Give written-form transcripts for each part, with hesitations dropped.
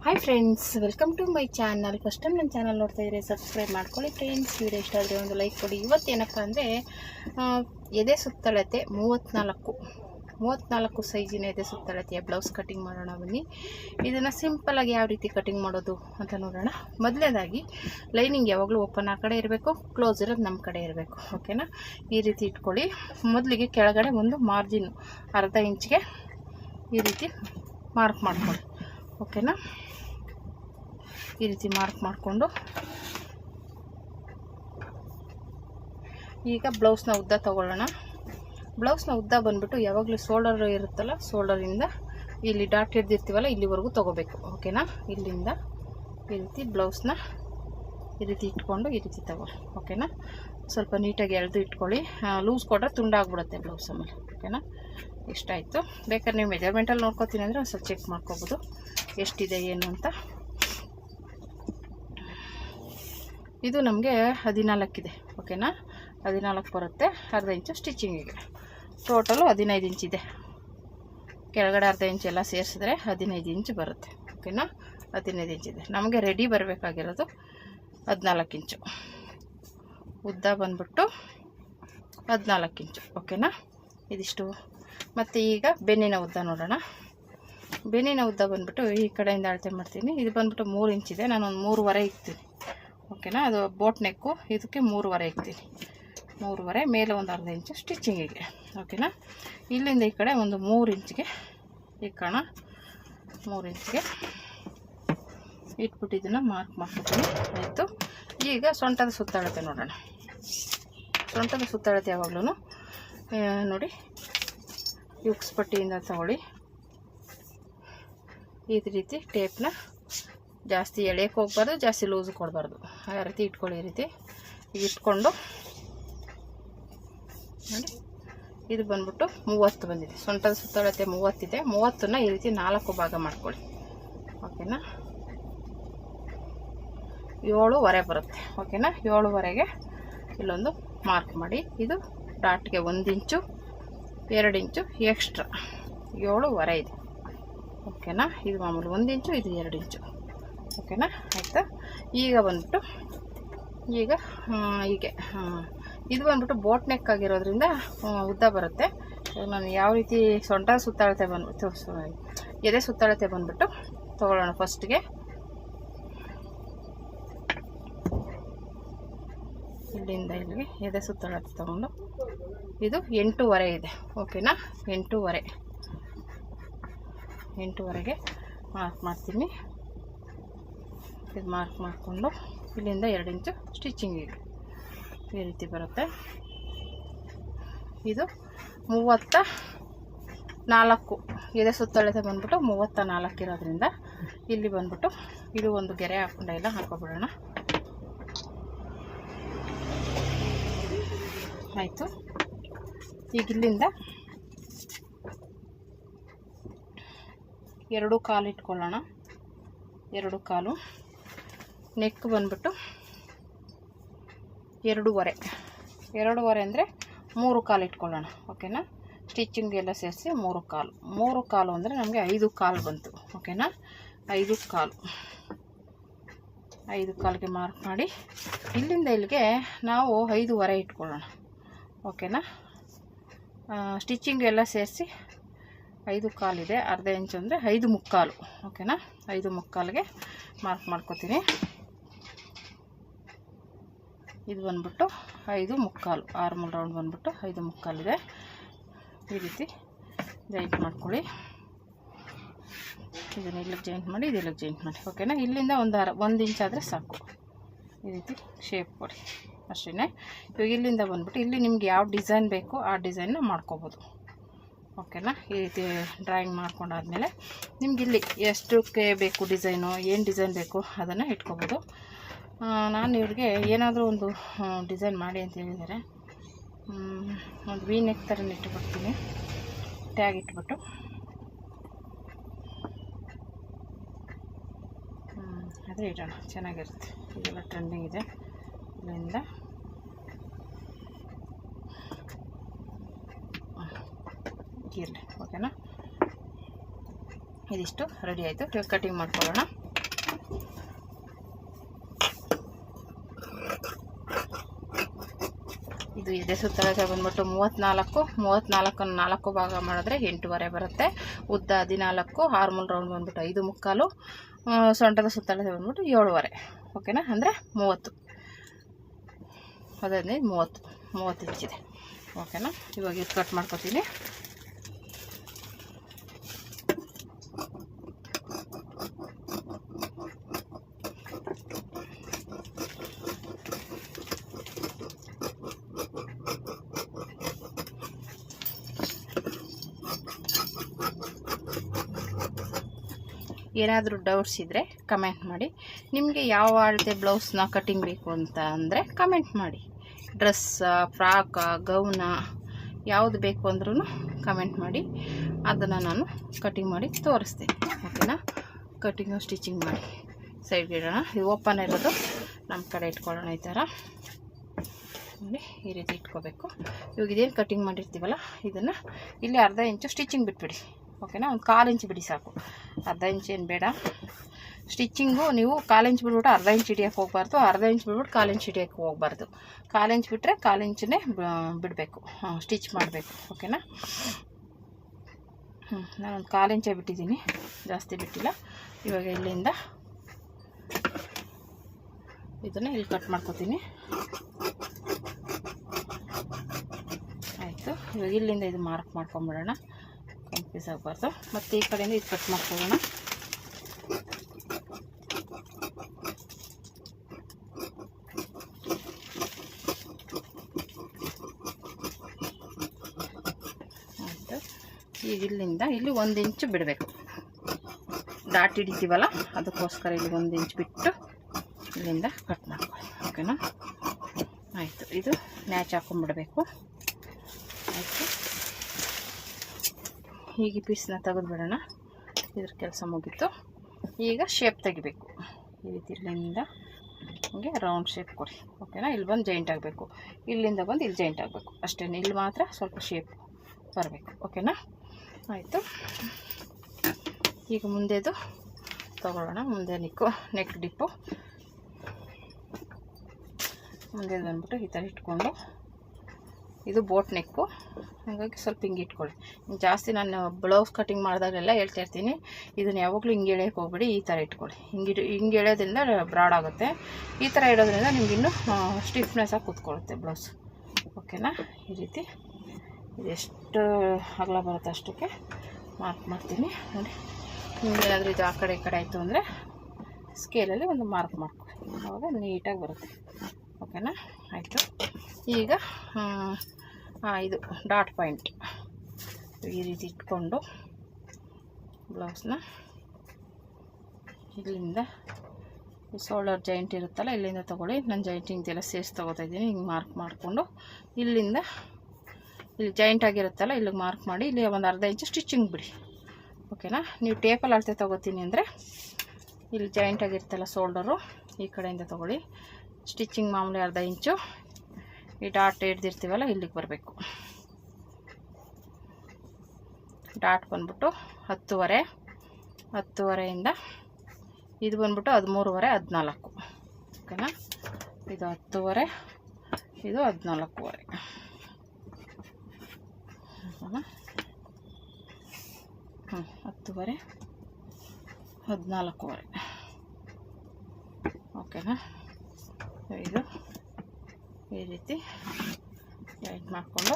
Hi friends, welcome to my channel. First time ನನ್ನ channel ನೋಡ್ತಾ ಇದ್ದರೆ ಸಬ್ಸ್ಕ್ರೈಬ್ ಮಾಡ್ಕೊಳ್ಳಿ ಫ್ರೆಂಡ್ಸ್. ವಿಡಿಯೋ ಇಷ್ಟ ಆದರೆ ಒಂದು ಲೈಕ್ ಕೊಡಿ. ಇವತ್ತೇನಪ್ಪ ಅಂದರೆ ಎದೆ ಸುತ್ತಳತೆ 34 ಸೈಜಿನ ಎದೆ ಸುತ್ತಳತೆಯ ಬ್ಲೌಸ್ ಕಟಿಂಗ್ ಮಾಡೋಣ ಬನ್ನಿ. ಇದನ್ನು ಸಿಂಪಲಾಗಿ ಯಾವ ರೀತಿ ಕಟಿಂಗ್ ಮಾಡೋದು ಅಂತ ನೋಡೋಣ. ಮೊದಲನೇದಾಗಿ ಲೈನಿಂಗ್ ಯಾವಾಗಲೂ ಓಪನ್ ಆ ಕಡೆ ಇರಬೇಕು, ಕ್ಲೋಸ್ ಇರೋದು ನಮ್ಮ ಕಡೆ ಇರಬೇಕು. ಓಕೆನಾ? ಈ ರೀತಿ ಇಟ್ಕೊಳ್ಳಿ. ಮೊದಲಿಗೆ ಕೆಳಗಡೆ ಒಂದು ಮಾರ್ಜಿನ್ ಅರ್ಧ ಇಂಚ್ಗೆ ಈ ರೀತಿ ಮಾರ್ಕ್ ಮಾಡ್ಕೊಳ್ಳಿ. ಓಕೆನಾ? ಈ ರೀತಿ ಮಾರ್ಕ್ ಮಾಡಿಕೊಂಡು ಈಗ ಬ್ಲೌಸ್ನ ಉದ್ದ ತಗೊಳ್ಳೋಣ. ಬ್ಲೌಸ್ನ ಉದ್ದ ಬಂದ್ಬಿಟ್ಟು ಯಾವಾಗಲೂ ಶೋಲ್ಡರ್ ಇರುತ್ತಲ್ಲ, ಶೋಲ್ಡರಿಂದ ಇಲ್ಲಿ ಡಾಟ್ ಹಿಡ್ದಿರ್ತೀವಲ್ಲ ಇಲ್ಲಿವರೆಗೂ ತೊಗೋಬೇಕು. ಓಕೆನಾ? ಇಲ್ಲಿಂದ ಈ ರೀತಿ ಬ್ಲೌಸ್ನ ಈ ರೀತಿ ಇಟ್ಕೊಂಡು ಈ ರೀತಿ ತಗೊಳ್ಳಿ. ಓಕೆನಾ? ಸ್ವಲ್ಪ ನೀಟಾಗಿ ಎಳೆದು ಇಟ್ಕೊಳ್ಳಿ. ಲೂಸ್ ಕೊಟ್ಟರೆ ತುಂಡಾಗ್ಬಿಡುತ್ತೆ ಬ್ಲೌಸ್ ಆಮೇಲೆ. ಓಕೆನಾ? ಎಷ್ಟಾಯಿತು ಬೇಕಾದ್ರೆ ನೀವು ಮೆಜರ್ಮೆಂಟಲ್ಲಿ ನೋಡ್ಕೊತೀನಿ ಅಂದರೆ ಒಂದು ಸ್ವಲ್ಪ ಚೆಕ್ ಮಾಡ್ಕೋಬೋದು ಎಷ್ಟಿದೆ ಏನು ಅಂತ. ಇದು ನಮಗೆ 14 ಇದೆ. ಓಕೆನಾ? 14 ಬರುತ್ತೆ. ಅರ್ಧ ಇಂಚು ಸ್ಟಿಚಿಂಗಿಗೆ. ಟೋಟಲು 15 ಇಂಚಿದೆ. ಕೆಳಗಡೆ ಅರ್ಧ ಇಂಚ್ ಎಲ್ಲ ಸೇರಿಸಿದ್ರೆ 15 ಇಂಚ್ ಬರುತ್ತೆ. ಓಕೆನಾ? 15 ಇಂಚಿದೆ. ನಮಗೆ ರೆಡಿ ಬರಬೇಕಾಗಿರೋದು 14 ಇಂಚು. ಉದ್ದ ಬಂದ್ಬಿಟ್ಟು 14 ಇಂಚು. ಓಕೆನಾ? ಇದಿಷ್ಟು. ಮತ್ತು ಈಗ ಬೆನ್ನಿನ ಉದ್ದ ನೋಡೋಣ. ಬೆನ್ನಿನ ಉದ್ದ ಬಂದ್ಬಿಟ್ಟು ಈ ಕಡೆಯಿಂದ ಅಳತೆ ಮಾಡ್ತೀನಿ. ಇದು ಬಂದ್ಬಿಟ್ಟು 3 ಇಂಚಿದೆ. ನಾನೊಂದು 3.5 ಇಕ್ತೀನಿ. ಓಕೆನಾ? ಅದು ಬೋಟ್ ನೆಕ್ಕು, ಇದಕ್ಕೆ 3.5 ಇಕ್ತೀನಿ. 3.5 ಮೇಲೆ ಒಂದು ಅರ್ಧ ಇಂಚು ಸ್ಟಿಚಿಂಗಿಗೆ. ಓಕೆನಾ? ಇಲ್ಲಿಂದ ಈ ಕಡೆ ಒಂದು 3 ಇಂಚಿಗೆ ಇಕ್ಕೋಣ. 3 ಇಂಚಿಗೆ ಇಟ್ಬಿಟ್ಟು ಇದನ್ನು ಮಾರ್ಕ್ ಮಾಡ್ಕೊತೀನಿ. ಆಯಿತು. ಈಗ ಸೊಂಟದ ಸುತ್ತಳತೆ ನೋಡೋಣ. ಸೊಂಟದ ಸುತ್ತಳತೆ ಯಾವಾಗಲೂ ನೋಡಿ ಯುಕ್ಸ್ ಪಟ್ಟಿಯಿಂದ ತಗೊಳ್ಳಿ. ಈ ರೀತಿ ಟೇಪ್ನ ಜಾಸ್ತಿ ಎಳೆಯಕ್ಕೆ ಹೋಗ್ಬಾರ್ದು, ಜಾಸ್ತಿ ಲೂಸು ಕೊಡಬಾರ್ದು. ಆ ರೀತಿ ಇಟ್ಕೊಳ್ಳಿ. ಈ ರೀತಿ ಇಟ್ಕೊಂಡು ನೋಡಿ, ಇದು ಬಂದ್ಬಿಟ್ಟು 30 ಬಂದಿದೆ. ಸೊಂಟದ ಸುತ್ತಳತೆ 30 ಇದೆ. 30ನ್ನ ಈ ರೀತಿ 4 ಭಾಗ ಮಾಡ್ಕೊಳ್ಳಿ. ಓಕೆನಾ? 7.5 ಬರುತ್ತೆ. ಓಕೆನಾ? 7.5ಗೆ ಇಲ್ಲೊಂದು ಮಾರ್ಕ್ ಮಾಡಿ. ಇದು ಡಾಟ್ಗೆ 1 ಇಂಚು 2 ಇಂಚು ಎಕ್ಸ್ಟ್ರಾ 7.5 ಇದೆ. ಓಕೆನಾ? ಇದು ಮಾಮೂಲಿ 1 ಇಂಚು, ಇದು 2 ಇಂಚು. ಓಕೆನಾ? ಆಯಿತಾ? ಈಗ ಬಂದ್ಬಿಟ್ಟು ಹೀಗೆ ಇದು ಬಂದ್ಬಿಟ್ಟು ಬೋಟ್ ನೆಕ್ ಆಗಿರೋದ್ರಿಂದ ಉದ್ದ ಬರುತ್ತೆ. ನಾನು ಯಾವ ರೀತಿ ಸೊಂಟ ಸುತ್ತಳತೆ ಬಂದ್ಬಿಟ್ಟು ಎದೆ ಸುತ್ತಳತೆ ಬಂದ್ಬಿಟ್ಟು ತೊಗೊಳ್ಳೋಣ. ಫಸ್ಟ್ಗೆ ಇಲ್ಲಿಂದ ಇಲ್ಲಿಗೆ ಎದೆ ಸುತ್ತಳತೆ ತೊಗೊಂಡು ಇದು 8.5 ಇದೆ. ಓಕೆನಾ? 8.5ಗೆ ಮಾರ್ಕ್ ಮಾಡ್ತೀನಿ. ಇದು ಮಾರ್ಕ್ ಮಾಡಿಕೊಂಡು ಇಲ್ಲಿಂದ 2 ಇಂಚು ಸ್ಟಿಚಿಂಗಿಗೆ ಈ ರೀತಿ ಬರುತ್ತೆ. ಇದು 34 ಎದೆ ಸುತ್ತಳತೆ ಬಂದ್ಬಿಟ್ಟು 34 ಇರೋದ್ರಿಂದ ಇಲ್ಲಿ ಬಂದ್ಬಿಟ್ಟು ಇದು ಒಂದು ಗೆರೆ ಹಾಕ್ಕೊಂಡು ಎಲ್ಲ ಹಾಕೋಬಿಡೋಣ. ಆಯಿತು. ಈಗ ಇಲ್ಲಿಂದ 2 ಕಾಲು ಇಟ್ಕೊಳ್ಳೋಣ. 2 ಕಾಲು. ನೆಕ್ ಬಂದ್ಬಿಟ್ಟು 2.5 ಅಂದರೆ 3 ಕಾಲು ಇಟ್ಕೊಳ್ಳೋಣ. ಓಕೆನಾ? ಸ್ಟಿಚಿಂಗ್ ಎಲ್ಲ ಸೇರಿಸಿ 3 ಕಾಲು. 3 ಕಾಲು ಅಂದರೆ ನಮಗೆ 5 ಕಾಲು ಬಂತು. ಓಕೆನಾ? 5 ಕಾಲು. 5 ಕಾಲಿಗೆ ಮಾರ್ಕ್ ಮಾಡಿ ಇಲ್ಲಿಂದ ಇಲ್ಲಿಗೆ ನಾವು 5.5 ಇಟ್ಕೊಳ್ಳೋಣ. ಓಕೆನಾ? ಸ್ಟಿಚಿಂಗ್ ಎಲ್ಲ ಸೇರಿಸಿ 5 ಕಾಲಿದೆ. ಅರ್ಧ ಇಂಚು ಅಂದರೆ 5.75. ಓಕೆನಾ? 5.75ಗೆ ಮಾರ್ಕ್ ಮಾಡ್ಕೊತೀನಿ. ಇದು ಬಂದ್ಬಿಟ್ಟು 5.75. ಆರ್ಮಲ್ ರೌಂಡ್ ಬಂದ್ಬಿಟ್ಟು 5.75 ಇದೆ. ಈ ರೀತಿ ಜಾಯಿಂಟ್ ಮಾಡ್ಕೊಳ್ಳಿ. ಇದನ್ನು ಇಲ್ಲಿಗೆ ಜಾಯಿಂಟ್ ಮಾಡಿ, ಇದು ಇಲ್ಲಿಗೆ ಜಾಯಿಂಟ್ ಮಾಡಿ. ಓಕೆನಾ? ಇಲ್ಲಿಂದ 1 ಇಂಚ್ ಆದರೆ ಸಾಕು. ಈ ರೀತಿ ಶೇಪ್ ಕೊಡಿ ಅಷ್ಟೇ. ಇವಾಗ ಇಲ್ಲಿಂದ ಬಂದ್ಬಿಟ್ಟು ಇಲ್ಲಿ ನಿಮ್ಗೆ ಯಾವ ಡಿಸೈನ್ ಬೇಕೋ ಆ ಡಿಸೈನ್ನ ಮಾಡ್ಕೋಬೋದು. ಓಕೆನಾ? ಈ ರೀತಿ ಡ್ರಾಯಿಂಗ್ ಮಾಡ್ಕೊಂಡಾದ್ಮೇಲೆ ನಿಮ್ಗೆ ಇಲ್ಲಿ ಎಷ್ಟಕ್ಕೆ ಬೇಕು ಡಿಸೈನು, ಏನು ಡಿಸೈನ್ ಬೇಕು ಅದನ್ನು ಇಟ್ಕೋಬೋದು. ನಾನು ಇವ್ರಿಗೆ ಏನಾದರೂ ಒಂದು ಡಿಸೈನ್ ಮಾಡಿ ಅಂತ ಹೇಳಿದ್ದಾರೆ. ಒಂದು ವಿ ನೆಕ್ ಥರ ಇಟ್ಟುಬಿಡ್ತೀನಿ. ಟ್ಯಾಗ್ ಇಟ್ಬಿಟ್ಟು ಅದೇ ಇಡೋಣ. ಚೆನ್ನಾಗಿರುತ್ತೆ. ಇದೆಲ್ಲ ಟ್ರೆಂಡಿಂಗ್ ಇದೆ. ಇಲ್ಲಿಂದ ಇರಲಿ. ಓಕೆನಾ? ಇದಿಷ್ಟು ರೆಡಿ ಆಯಿತು. ಕಟಿಂಗ್ ಮಾಡ್ಕೊಳ್ಳೋಣ. ಇದು ಎದೆ ಸುತ್ತಳತೆ ಬಂದ್ಬಿಟ್ಟು 34 4 ಭಾಗ ಮಾಡಿದ್ರೆ 8.5 ಬರುತ್ತೆ. ಉದ್ದ 14, ಆರ್ಮೂಲ್ ರೌಂಡ್ ಬಂದ್ಬಿಟ್ಟು 5.25, ಸೊಂಟದ ಸುತ್ತಳತೆ ಬಂದ್ಬಿಟ್ಟು 7.5. ಓಕೆನಾ, ಅಂದರೆ 30, 30 ಇಂಚಿದೆ. ಓಕೆನಾ, ಇವಾಗ ಇದು ಕಟ್ ಮಾಡ್ಕೊತೀನಿ. ಏನಾದರೂ ಡೌಟ್ಸ್ ಇದ್ದರೆ ಕಮೆಂಟ್ ಮಾಡಿ. ನಿಮಗೆ ಯಾವ ಅಳತೆ ಬ್ಲೌಸ್ನ ಕಟ್ಟಿಂಗ್ ಬೇಕು ಅಂತ ಅಂದರೆ ಕಮೆಂಟ್ ಮಾಡಿ. ಡ್ರೆಸ್, ಫ್ರಾಕ, ಗೌನ ಯಾವುದು ಬೇಕು ಅಂದ್ರೂ ಕಮೆಂಟ್ ಮಾಡಿ, ಅದನ್ನು ನಾನು ಕಟ್ಟಿಂಗ್ ಮಾಡಿ ತೋರಿಸ್ತೀನಿ. ಓಕೆನಾ, ಕಟ್ಟಿಂಗು ಸ್ಟಿಚಿಂಗ್ ಮಾಡಿ ಸೈಡ್ಗೆ ಇಡೋಣ. ಇದು ಓಪನ್ ಇರೋದು ನಮ್ಮ ಕಡೆ ಇಟ್ಕೊಳ್ಳೋಣ. ಈ ಥರ ನೋಡಿ, ಈ ರೀತಿ ಇಟ್ಕೋಬೇಕು. ಇವಾಗ ಇದೇನು ಕಟ್ಟಿಂಗ್ ಮಾಡಿರ್ತೀವಲ್ಲ ಇದನ್ನು ಇಲ್ಲಿ ಅರ್ಧ ಇಂಚು ಸ್ಟಿಚಿಂಗ್ ಬಿಟ್ಬಿಡಿ. ಓಕೆನಾ, ಒಂದು 1/4 ಇಂಚ್ ಬಿಡಿ ಸಾಕು, ಅರ್ಧ ಇಂಚ್ ಏನು ಬೇಡ. ಸ್ಟಿಚಿಂಗು ನೀವು 1/4 ಇಂಚ್ ಬಿಟ್ಬಿಟ್ಟು ಅರ್ಧ ಇಂಚ್ ಹಿಡಿಯೋಕ್ಕೆ ಹೋಗಬಾರ್ದು, ಅರ್ಧ ಇಂಚ್ ಬಿಟ್ಬಿಟ್ಟು 1/4 ಇಂಚ್ ಹಿಡಿಯೋಕ್ಕೆ ಹೋಗಬಾರ್ದು. 1/4 ಇಂಚ್ ಬಿಟ್ಟರೆ 1/4 ಇಂಚನ್ನೇ ಬಿಡಬೇಕು, ಸ್ಟಿಚ್ ಮಾಡಬೇಕು. ಓಕೆನಾ, ನಾನೊಂದು 1/4 ಇಂಚೇ ಬಿಟ್ಟಿದ್ದೀನಿ, ಜಾಸ್ತಿ ಬಿಟ್ಟಿಲ್ಲ. ಇವಾಗ ಇಲ್ಲಿಂದ ಇದನ್ನು ಇಲ್ಲಿ ಕಟ್ ಮಾಡ್ಕೊತೀನಿ. ಆಯಿತು, ಇವಾಗ ಇಲ್ಲಿಂದ ಇದು ಮಾರ್ಕ್ ಮಾಡ್ಕೊಂಬಿಡೋಣ, ಕನ್ಫ್ಯೂಸ್ ಆಗಬಾರ್ದು. ಮತ್ತು ಈ ಕಡೆಯಿಂದ ಇದು ಕಟ್ ಮಾಡ್ಕೊಳ್ಳೋಣ. ಆಯಿತು, ಈಗ ಇಲ್ಲಿಂದ ಇಲ್ಲಿ 1 ಇಂಚು ಬಿಡಬೇಕು. ಡಾಟ್ ಹಿಡಿತೀವಲ್ಲ ಅದಕ್ಕೋಸ್ಕರ ಇಲ್ಲಿ 1 ಇಂಚ್ ಬಿಟ್ಟು ಇಲ್ಲಿಂದ ಕಟ್ ಮಾಡ್ಕೊಳ್ಳಿ. ಓಕೆನಾ, ಆಯಿತು, ಇದು ನ್ಯಾಚ್ ಹಾಕೊಂಡ್ಬಿಡಬೇಕು. ಆಯಿತು, ಹೀಗೆ ಪೀಸ್ನ ತೆಗೆದುಬಿಡೋಣ. ಇದ್ರ ಕೆಲಸ ಮುಗೀತು. ಈಗ ಶೇಪ್ ತೆಗಿಬೇಕು. ಈ ರೀತಿ ಇಲ್ಲಿಂದ ಹೀಗೆ ರೌಂಡ್ ಶೇಪ್ ಕೊಡಿ. ಓಕೆನಾ, ಇಲ್ಲಿ ಬಂದು ಜಾಯಿಂಟ್ ಆಗಬೇಕು, ಇಲ್ಲಿಂದ ಬಂದು ಇಲ್ಲಿ ಜಾಯಿಂಟ್ ಆಗಬೇಕು ಅಷ್ಟೇ. ಇಲ್ಲಿ ಮಾತ್ರ ಸ್ವಲ್ಪ ಶೇಪ್ ಬರಬೇಕು. ಓಕೆನಾ, ಆಯಿತು. ಈಗ ಮುಂದೆದು ತಗೊಳ್ಳೋಣ. ಮುಂದೆ ನೆಕ್ ಡಿಪ್ಪು ಮುಂದೆ ಬಂದ್ಬಿಟ್ಟು ಈ ಥರ ಇಟ್ಕೊಂಡು, ಇದು ಬೋಟ್ ನೆಕ್ಕು, ಹಾಗಾಗಿ ಸ್ವಲ್ಪ ಹಿಂಗೆ ಇಟ್ಕೊಳ್ಳಿ. ಜಾಸ್ತಿ ನಾನು ಬ್ಲೌಸ್ ಕಟಿಂಗ್ ಮಾಡಿದಾಗೆಲ್ಲ ಹೇಳ್ತಾ ಇರ್ತೀನಿ, ಇದನ್ನು ಯಾವಾಗಲೂ ಹಿಂಗೆ ಎಳೆಯೋಕ್ಕೆ ಹೋಗ್ಬೇಡಿ, ಈ ಥರ ಇಟ್ಕೊಳ್ಳಿ. ಹಿಂಗೆ ಎಳೆಯೋದ್ರಿಂದ ಬ್ರಾಡ್ ಆಗುತ್ತೆ. ಈ ಥರ ಇಡೋದ್ರಿಂದ ನಿಮ್ಗೆ ಇನ್ನೂ ಸ್ಟಿಫ್ನೆಸ್ ಆಗಿ ಕೂತ್ಕೊಳ್ಳುತ್ತೆ ಬ್ಲೌಸ್. ಓಕೆನಾ, ಈ ರೀತಿ ಇದೆಷ್ಟು ಅಗಲ ಬರುತ್ತೆ ಅಷ್ಟಕ್ಕೆ ಮಾರ್ಕ್ ಮಾಡ್ತೀನಿ. ನೋಡಿ, ನಿಮ್ಗೆ ಏನಾದರೂ ಇದು ಆ ಕಡೆ ಈ ಕಡೆ ಆಯಿತು ಅಂದರೆ ಸ್ಕೇಲಲ್ಲಿ ಒಂದು ಮಾರ್ಕ್ ಮಾಡ್ಕೊಳ್ಳಿ, ಆವಾಗ ನೀಟಾಗಿ ಬರುತ್ತೆ. ಓಕೆನಾ, ಆಯಿತು. ಈಗ ಇದು ಡಾಟ್ ಪಾಯಿಂಟ್ ಈ ರೀತಿ ಇಟ್ಕೊಂಡು ಬ್ಲೌಸ್ನ ಇಲ್ಲಿಂದ ಶೋಲ್ಡರ್ ಜಾಯಿಂಟ್ ಇರುತ್ತಲ್ಲ ಇಲ್ಲಿಂದ ತೊಗೊಳ್ಳಿ. ನಾನು ಜಾಯಿಂಟಿಂಗ್ದೆಲ್ಲ ಸೇರಿಸಿ ತೊಗೋತಾ ಇದ್ದೀನಿ. ಹಿಂಗೆ ಮಾರ್ಕ್ ಮಾಡಿಕೊಂಡು ಇಲ್ಲಿಂದ ಇಲ್ಲಿ ಜಾಯಿಂಟ್ ಆಗಿರುತ್ತಲ್ಲ ಇಲ್ಲಿಗೆ ಮಾರ್ಕ್ ಮಾಡಿ ಇಲ್ಲಿ ಒಂದು ಅರ್ಧ ಇಂಚು ಸ್ಟಿಚಿಂಗ್ ಬಿಡಿ. ಓಕೆನಾ, ನೀವು ಟೇಪಲ್ಲಿ ಅಳತೆ ತೊಗೋತೀನಿ ಅಂದರೆ ಇಲ್ಲಿ ಜಾಯಿಂಟ್ ಆಗಿರುತ್ತಲ್ಲ ಶೋಲ್ಡರು ಈ ಕಡೆಯಿಂದ ತೊಗೊಳ್ಳಿ. ಸ್ಟಿಚಿಂಗ್ ಮಾಮೂಲಿ ಅರ್ಧ ಇಂಚು ಈ ಡಾಟ್ ಹಿಡ್ದಿರ್ತೀವಲ್ಲ ಇಲ್ಲಿಗೆ ಬರಬೇಕು. ಡಾಟ್ ಬಂದ್ಬಿಟ್ಟು 10.5ಇಂದ ಇದು ಬಂದ್ಬಿಟ್ಟು 13.5, 14. ಓಕೆನಾ, ಇದು 10.5, ಇದು 14.5. ಓಕೆನಾ, 10.5, 14.5. ಓಕೆನಾ, ಇದು ಈ ರೀತಿ ಜಾಯಿಂಟ್ ಮಾಡಿಕೊಂಡು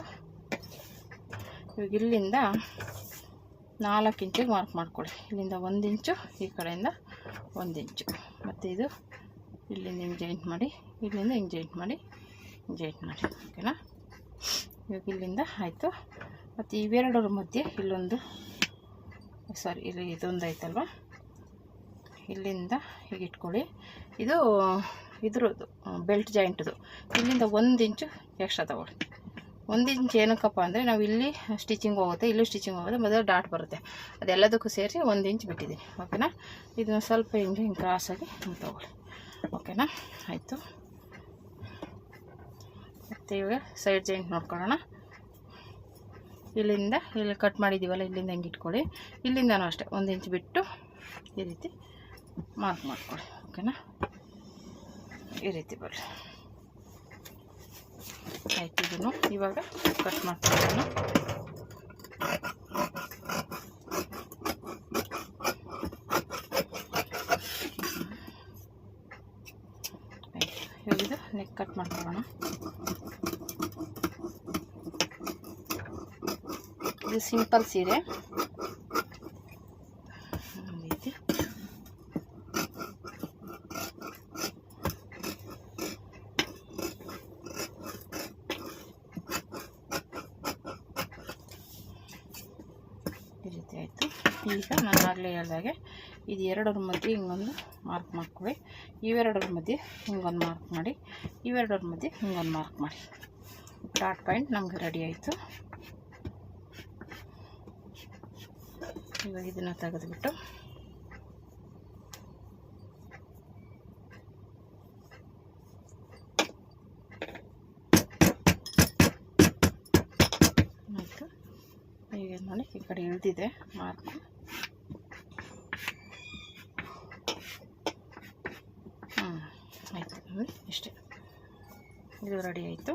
ಇವಾಗ ಇಲ್ಲಿಂದ 4 ಇಂಚಿಗೆ ಮಾರ್ಕ್ ಮಾಡ್ಕೊಳ್ಳಿ. ಇಲ್ಲಿಂದ 1 ಇಂಚು, ಈ ಕಡೆಯಿಂದ 1 ಇಂಚು, ಮತ್ತು ಇದು ಇಲ್ಲಿಂದ ಹಿಂಗೆ ಜಾಯಿಂಟ್ ಮಾಡಿ, ಇಲ್ಲಿಂದ ಹಿಂಗೆ ಜಾಯಿಂಟ್ ಮಾಡಿ. ಓಕೆನಾ, ಇವಾಗ ಇಲ್ಲಿಂದ ಆಯಿತು. ಮತ್ತು ಇವೆರಡರ ಮಧ್ಯೆ ಇಲ್ಲೊಂದು ಇಲ್ಲಿ ಇದೊಂದು ಐತಲ್ವ, ಇಲ್ಲಿಂದ ಹೀಗೆ ಇಟ್ಕೊಳ್ಳಿ. ಇದು ಇದ್ರದ್ದು ಬೆಲ್ಟ್ ಜಾಯಿಂಟ್ದು ಇಲ್ಲಿಂದ 1 ಇಂಚು ಎಕ್ಸ್ಟ್ರಾ ತಗೊಳ್ಳಿ. 1 ಇಂಚ್ ಏನಕ್ಕಪ್ಪ ಅಂದರೆ ನಾವು ಇಲ್ಲಿ ಸ್ಟಿಚಿಂಗ್ ಹೋಗುತ್ತೆ, ಇಲ್ಲೂ ಸ್ಟಿಚಿಂಗ್ ಹೋಗುತ್ತೆ, ಮೊದಲು ಡಾಟ್ ಬರುತ್ತೆ, ಅದೆಲ್ಲದಕ್ಕೂ ಸೇರಿಸಿ 1 ಇಂಚ್ ಬಿಟ್ಟಿದ್ದೀನಿ. ಓಕೆನಾ, ಇದನ್ನು ಸ್ವಲ್ಪ ಹಿಂಗೆ ಕ್ರಾಸಾಗಿ ಹಿಂಗೆ ತೊಗೊಳ್ಳಿ. ಓಕೆನಾ, ಆಯಿತು. ಮತ್ತು ಇವಾಗ ಸೈಡ್ ಜಾಯಿಂಟ್ ನೋಡ್ಕೊಳ್ಳೋಣ. ಇಲ್ಲಿಂದ ಇಲ್ಲಿ ಕಟ್ ಮಾಡಿದ್ದೀವಲ್ಲ ಇಲ್ಲಿಂದ ಹಿಂಗೆ ಇಟ್ಕೊಳ್ಳಿ. ಇಲ್ಲಿಂದನೂ ಅಷ್ಟೇ 1 ಇಂಚ್ ಬಿಟ್ಟು ಈ ರೀತಿ ಮಾರ್ಕ್ ಮಾಡ್ಕೊಳ್ಳಿ. ಓಕೆನಾ, ಈ ರೀತಿ ಬರಲಿ. ಆಯ್ತು, ಇದನ್ನು ಇವಾಗ ಕಟ್ ಮಾಡ್ಕೊಳ್ಳೋಣ. ಇವಾಗ ಇದು ನೆಕ್ ಕಟ್ ಮಾಡ್ಕೊಳ್ಳೋಣ. ಇದು ಸಿಂಪಲ್ ಸೀರೆ. ರೀತಿ ಆಯಿತು. ಈಗ ನಾನು ಆಗಲೇ ಹೇಳ್ದಾಗೆ ಇದು ಎರಡರ ಮಧ್ಯೆ ಹಿಂಗೊಂದು ಮಾರ್ಕ್ ಮಾಡ್ಕೊಳ್ಳಿ. ಇವೆರಡರ ಮಧ್ಯೆ ಹಿಂಗೊಂದು ಮಾರ್ಕ್ ಮಾಡಿ, ಇವೆರಡರ ಮಧ್ಯೆ ಹಿಂಗೊಂದು ಮಾರ್ಕ್ ಮಾಡಿ. ಡಾಟ್ ಪಾಯಿಂಟ್ ನಮಗೆ ರೆಡಿ ಆಯಿತು. ಇವಾಗ ಇದನ್ನು ತೆಗೆದುಬಿಟ್ಟು ಆಯಿತು. ಈಗ ನೋಡಿ, ಈ ಕಡೆ ಇಳಿದಿದೆ ಮಾರ್ಕು. ಆಯಿತು ನೋಡಿ, ಇಷ್ಟೇ, ಇದು ರೆಡಿ ಆಯಿತು.